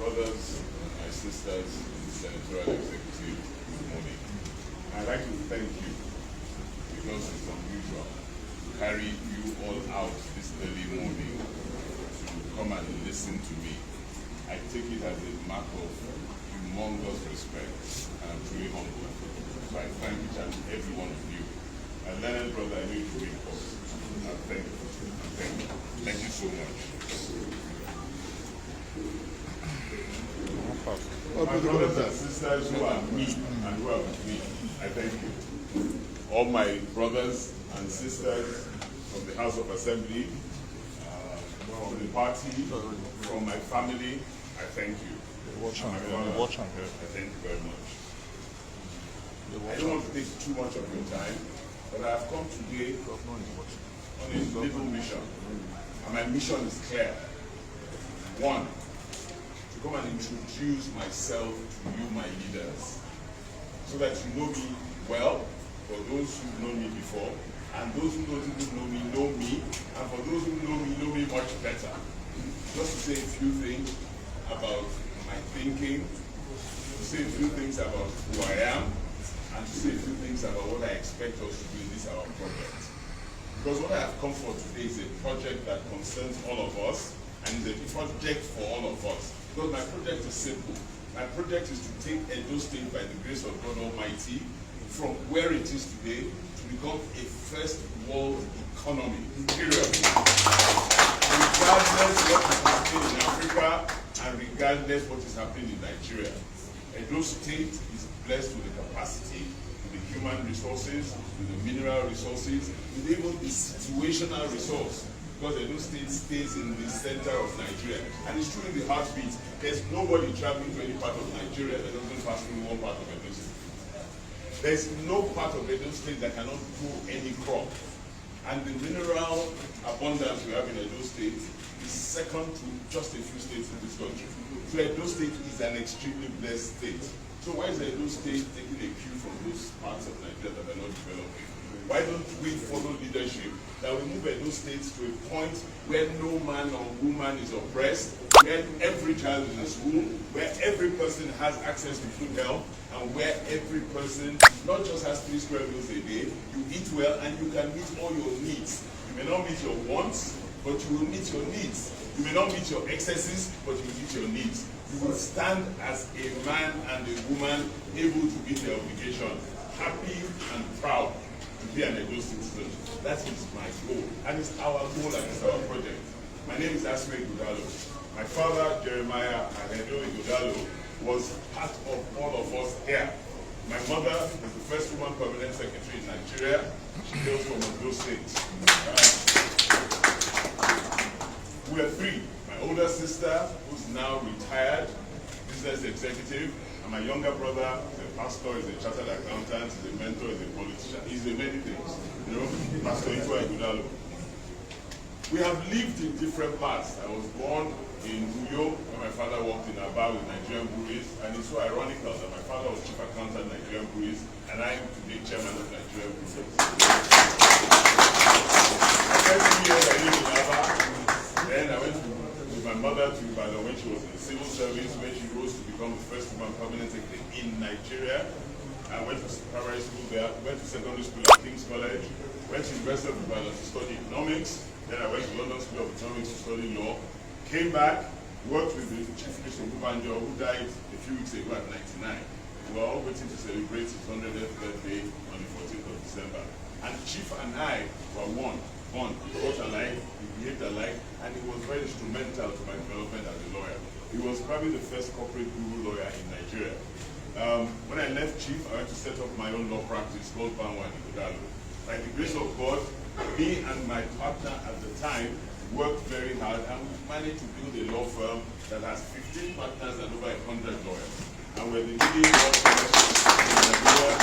brothers and my sisters in the Senatorial Executive, good morning. I'd like to thank you because it's unusual to carry you all out this early morning to come and listen to me. I take it as a mark of humongous respect, and I'm truly humbled. So I thank each and every one of you. My learned brother, I need to reinforce. Thank you. Thank you. Thank you so much. My brothers and sisters who are me and who are with me, I thank you. All my brothers and sisters from the House of Assembly, from the party, from my family, I thank you. I thank you very much. I don't want to take too much of your time, but I have come today on a little mission. And my mission is clear. One, to come and introduce myself to you, my leaders, so that you know me well, for those who know me before, and those who don't even know me, and for those who know me much better. Just to say a few things about my thinking, to say a few things about who I am, and to say a few things about what I expect us to do in this our project. Because what I have come for today is a project that concerns all of us, and is a project for all of us. Because my project is simple. My project is to take Edo State by the grace of God Almighty from where it is today to become a first world economy, period. Regardless what is happening in Africa and regardless what is happening in Nigeria, Edo State is blessed with the capacity, with the human resources, with the mineral resources, with even the situational resource. Because Edo State stays in the center of Nigeria. And it's true in the heartbeat. There's nobody traveling to any part of Nigeria that doesn't pass through one part of Edo State. There's no part of Edo State that cannot grow any crop. And the mineral abundance we have in Edo State is second to just a few states in this country. So Edo State is an extremely blessed state. So why is Edo State taking a cue from those parts of Nigeria that are not developing? Why don't we follow leadership that will move Edo State to a point where no man or woman is oppressed, where every child is in school, where every person has access to food health, and where every person not just has 3 square meals a day, you eat well and you can meet all your needs. You may not meet your wants, but you will meet your needs. You may not meet your excesses, but you will meet your needs. You will stand as a man and a woman able to meet their obligation, happy and proud to be an Edo citizen. That is my goal, and it's our goal and it's our project. My name is Asue Ighodalo. My father, Jeremiah Edo Ighodalo, was part of all of us here. My mother is the first woman permanent secretary in Nigeria. She hails from Edo State. We are 3. My older sister, who's now retired, business executive, and my younger brother is a pastor, is a chartered accountant, is a mentor, is a politician. He's a many things. You know, Pastor Asue Ighodalo. We have lived in different parts. I was born in Uyo, where my father worked in Aba with Nigerian breweries, and it's so ironical that my father was chief accountant at Nigerian breweries, and I am today chairman of Nigerian breweries. The first 2 years I lived in Aba, then I went with my mother to Ibadan when she was in the civil service, when she rose to become the first woman permanent secretary in Nigeria. I went to primary school there, went to secondary school at King's College, went to University of Ibadan to study economics, then I went to London School of Economics to study law, came back, worked with the Chief Priest of Ubanjo, who died a few weeks ago at 99. We were all waiting to celebrate his 100th birthday on the 14th of December. And Chief and I were one. We thought alike, we behaved alike, and he was very instrumental to my development as a lawyer. He was probably the first corporate guru lawyer in Nigeria. When I left Chief, I went to set up my own law practice called Asue Ighodalo. By the grace of God, me and my partner at the time worked very hard, and we managed to build a law firm that has 15 partners and over 100 lawyers. And we're the leading law firm in Nigeria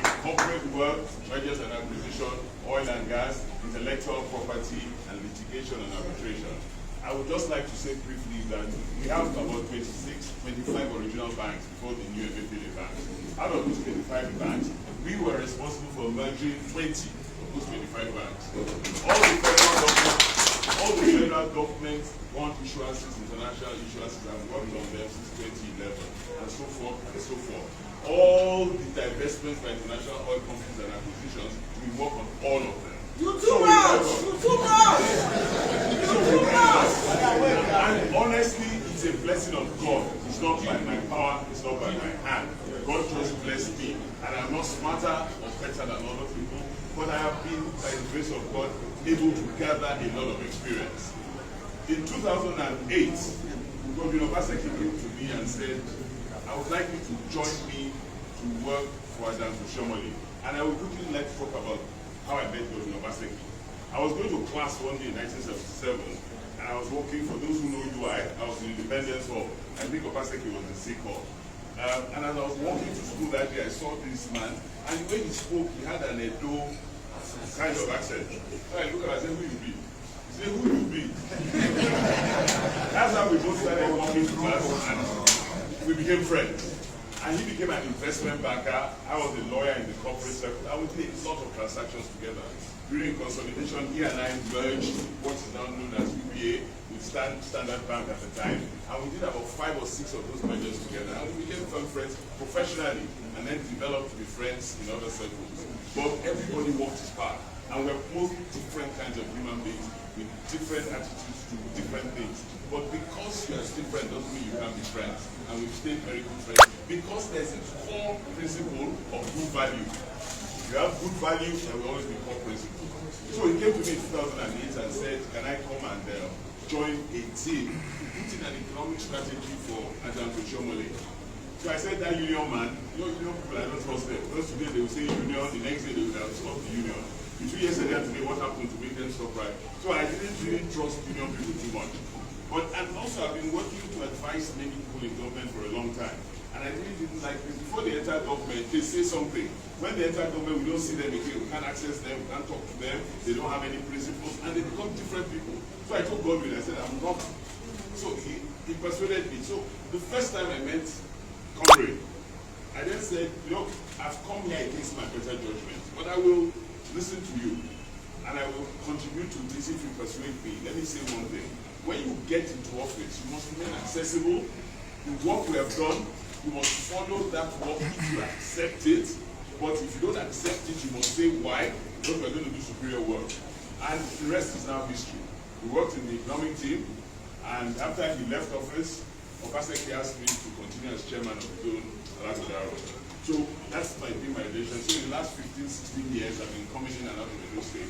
in corporate work, mergers and acquisition, oil and gas, intellectual property, and litigation and arbitration. I would just like to say briefly that we have about 25 original banks before the new FFA banks. Out of those 25 banks, we were responsible for merging 20 of those 25 banks. All the federal national government bond issuances, international issuances, I've worked on them since 2011, and so forth and so forth. All the divestments by international oil companies and acquisitions, we work on all of them. You too much! You too much! You too much! And honestly, it's a blessing of God. It's not by my power, it's not by my hand. God just blessed me. And I'm not smarter or better than other people, but I have been, by the grace of God, able to gather a lot of experience. In 2008, Governor Obaseki came to me and said, I would like you to join me to work for Asue Ighodalo. And I would quickly like to talk about how I met Governor Obaseki. I was going to class one day in 1977, and I was working, for those who know UI, I was in Independence Hall. I think Obaseki was in Sick Hall. And as I was walking to school that day, I saw this man, and the way he spoke, he had an Edo kind of accent. So I looked at him, I said, who you be? He said, who you be? That's how we both started walking to class, and we became friends. And he became an investment banker. I was a lawyer in the corporate sector. I would do a lot of transactions together. During consolidation, he and I merged what is now known as UBA with Standard Bank at the time. And we did about 5 or 6 of those mergers together. And we became firm friends professionally, and then developed to be friends in other circles. But everybody walked his path. And we're both different kinds of human beings with different attitudes to different things. But because you are different doesn't mean you can't be friends. And we've stayed very good friends. Because there's a core principle of good value. If you have good value, there will always be core principle. So he came to me in 2008 and said, can I come and join a team putting an economic strategy for Asue Ighodalo? So I said, that union man, union people, I don't trust them. Because today they will say union, the next day they will stop the union. Between yesterday and today, what happened to make them stop right? So I didn't really trust union people too much. But, and also I've been working to advise many people in government for a long time. And I really didn't like this. Before they enter government, they say something. When they enter government, we don't see them again. We can't access them, we can't talk to them. They don't have any principles, and they become different people. So I told Godwin, I said, I'm not. So he persuaded me. So the first time I met Comrade, I then said, look, I've come here against my better judgment, but I will listen to you, and I will contribute to this if you persuade me. Let me say one thing. When you get into office, you must remain accessible. The work we have done, you must follow that work if you accept it. But if you don't accept it, you must say why, because we're going to do superior work. And the rest is now history. We worked in the economic team, and after he left office, Obaseki asked me to continue as chairman of Edo Central Senatorial. So that's been my relation. So in the last 15, 16 years, I've been coming in and out of Edo State,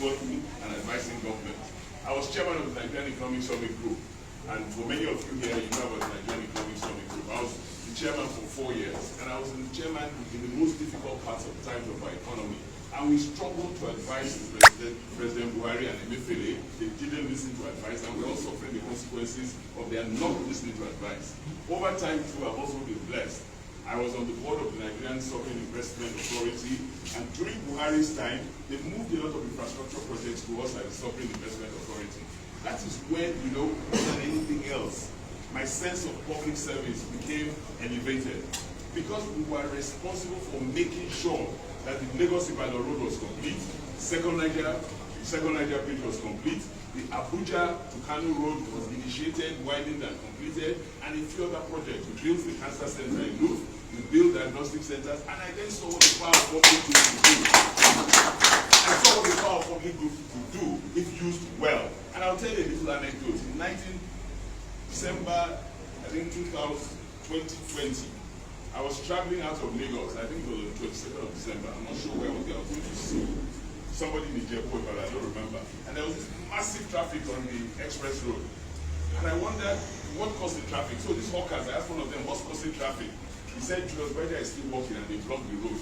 working and advising government. I was chairman of the Nigerian Economic Summit Group, and for many of you here, you know about the Nigerian Economic Summit Group. I was the chairman for 4 years, and I was the chairman in the most difficult parts of times of our economy. And we struggled to advise President Buhari and Emefiele. They didn't listen to advice, and we're all suffering the consequences of their not listening to advice. Over time, too, I've also been blessed. I was on the board of the Nigerian Sovereign Investment Authority, and during Buhari's time, they moved a lot of infrastructure projects to us like the Sovereign Investment Authority. That is when, more than anything else, my sense of public service became elevated. Because we were responsible for making sure that the Lagos-Ibadan road was complete, the second Niger bridge was complete, the Abuja to Kano road was initiated, widened and completed, and a few other projects. We built the cancer center in Louvre, we built diagnostic centers, and I then saw what the power of public groups could do. I saw what the power of public groups could do if used well. And I'll tell you a little anecdote. In December, I think 2020, I was traveling out of Lagos. I think it was the 22nd of December. I'm not sure where I was going to see somebody in Ijebu, but I don't remember. And there was this massive traffic on the express road. And I wondered what caused the traffic. So these hawkers, I asked one of them, what's causing traffic? He said Julius Berger is still working and they blocked the road.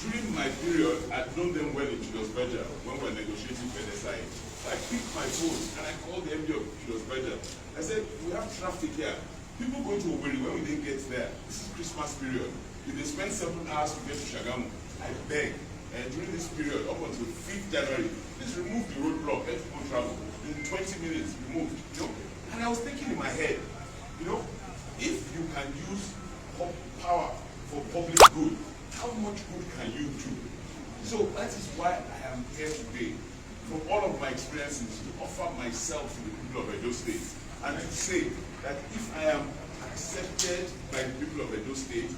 During my period, I'd known them well in Julius Berger when we were negotiating for NSI. So I picked my phone and I called the MD of Julius Berger. I said, we have traffic here. People going to Owerri, when we didn't get there, this is Christmas period. If they spend 7 hours to get to Shagamu, I beg. And during this period, up until 5th January, please remove the roadblock, let people travel. In 20 minutes, remove. And I was thinking in my head, if you can use power for public good, how much good can you do? So that is why I am here today. from all of my experiences, to offer myself to the people of Edo State, and to say that if I am accepted by the people of Edo State,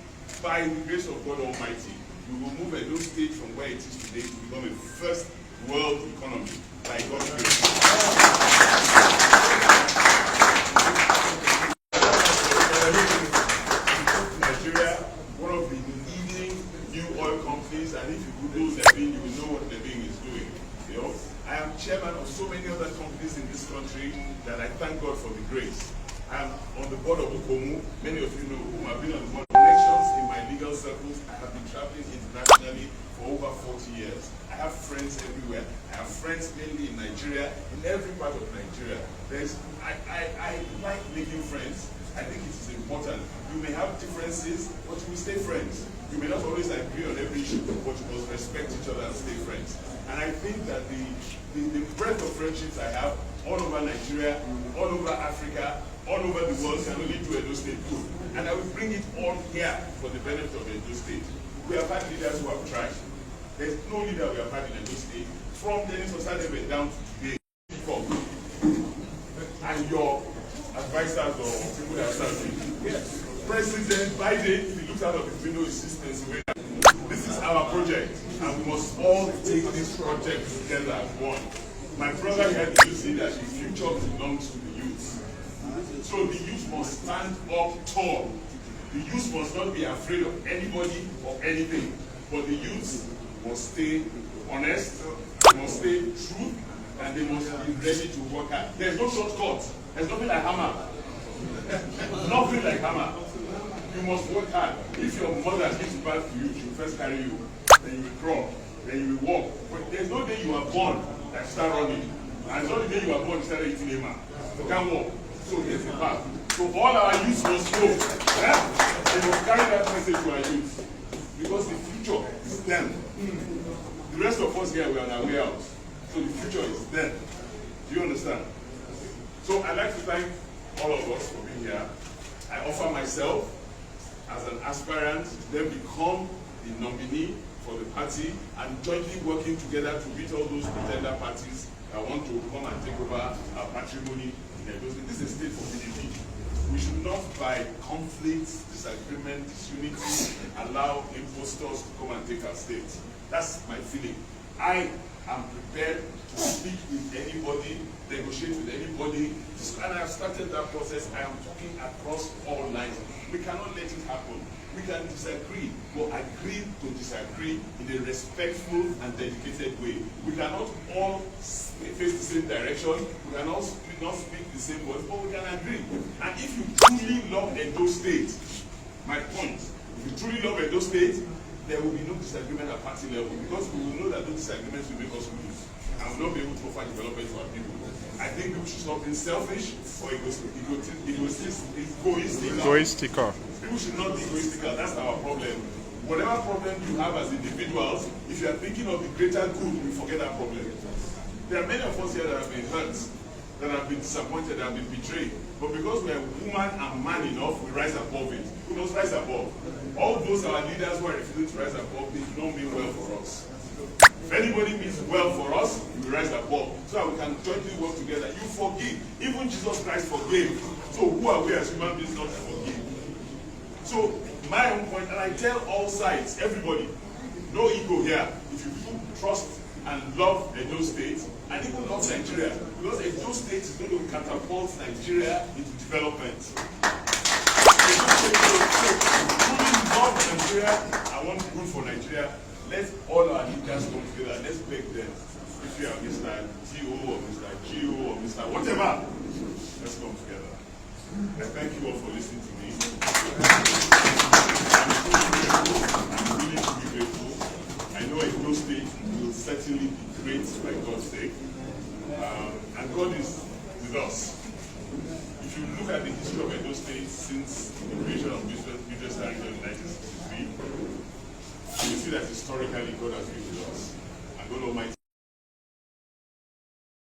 by the grace of God Almighty, we will move Edo State from where it is today to become a first world economy by God's grace. Nigeria, one of the leading new oil companies, and if you Google Levin, you will know what Levin is doing. You know, I am chairman of so many other companies in this country that I thank God for the grace. I am on the board of Ukomu. Many of you know whom I've been on the board. Connections in my legal circles. I have been traveling internationally for over 40 years. I have friends everywhere. I have friends mainly in Nigeria, in every part of Nigeria. I like making friends. I think it is important. You may have differences, but you will stay friends. You may not always agree on every issue, but you must respect each other and stay friends. And I think that the breadth of friendships I have all over Nigeria, all over Africa, all over the world can only do Edo State good. And I will bring it all here for the benefit of Edo State. We have had leaders who have tried. There's no leader we have had in Edo State, from Dennis Osadebe down to today. And your advisors or people that are serving. Yes. President Biden, if he looks out of his window, he sees Pennsylvania. This is our project, and we must all take this project together as one. My brother here, you see that the future belongs to the youth. So the youth must stand up tall. The youth must not be afraid of anybody or anything. But the youth must stay honest, they must stay true, and they must be ready to work hard. There's no shortcut. There's nothing like hammer. Nothing like hammer. You must work hard. If your mother gives birth to you, she will first carry you. Then you will crawl. Then you will walk. But there's no day you are born that you start running. And it's not the day you are born you start eating hammer. You can't walk. So there's a path. So all our youth must go. They must carry that message to our youth. Because the future is them. The rest of us here, we are on our way out. So the future is them. Do you understand? So I'd like to thank all of us for being here. I offer myself as an aspirant to then become the nominee for the party and jointly working together to beat all those pretender parties that want to come and take over our patrimony in Edo State. This is state for PDP. We should not, by conflicts, disagreement, disunity, allow impostors to come and take our state. That's my feeling. I am prepared to speak with anybody, negotiate with anybody, and I have started that process. I am talking across all lines. We cannot let it happen. We can disagree, but agree to disagree in a respectful and dedicated way. We cannot all face the same direction. We cannot speak the same words, but we can agree. And if you truly love Edo State, my point, if you truly love Edo State, there will be no disagreement at party level, because we will know that those disagreements will make us lose and will not be able to offer development to our people. I think people should stop being selfish or egoistical. People should not be egoistical. That's our problem. Whatever problem you have as individuals, if you are thinking of the greater good, we forget that problem. There are many of us here that have been hurt, that have been disappointed, that have been betrayed. But because we are woman and man enough, we rise above it. We must rise above. All those our leaders who are refusing to rise above, they do not mean well for us. If anybody means well for us, we rise above, so that we can jointly work together. You forgive. Even Jesus Christ forgave. So who are we as human beings not to forgive? So my own point, and I tell all sides, everybody, no ego here. If you people trust and love Edo State, and even love Nigeria, because Edo State is going to catapult Nigeria into development. Truly love Nigeria, I want good for Nigeria. Let's all our leaders come together. Let's beg them. If you are Mr. T.O. or Mr. G.O. or Mr. whatever, let's come together. I thank you all for listening to me. I'm really grateful. I know Edo State will certainly be great by God's sake. And God is with us. If you look at the history of Edo State since the creation of Business Director in 1963, you see that historically God has been with us. And God Almighty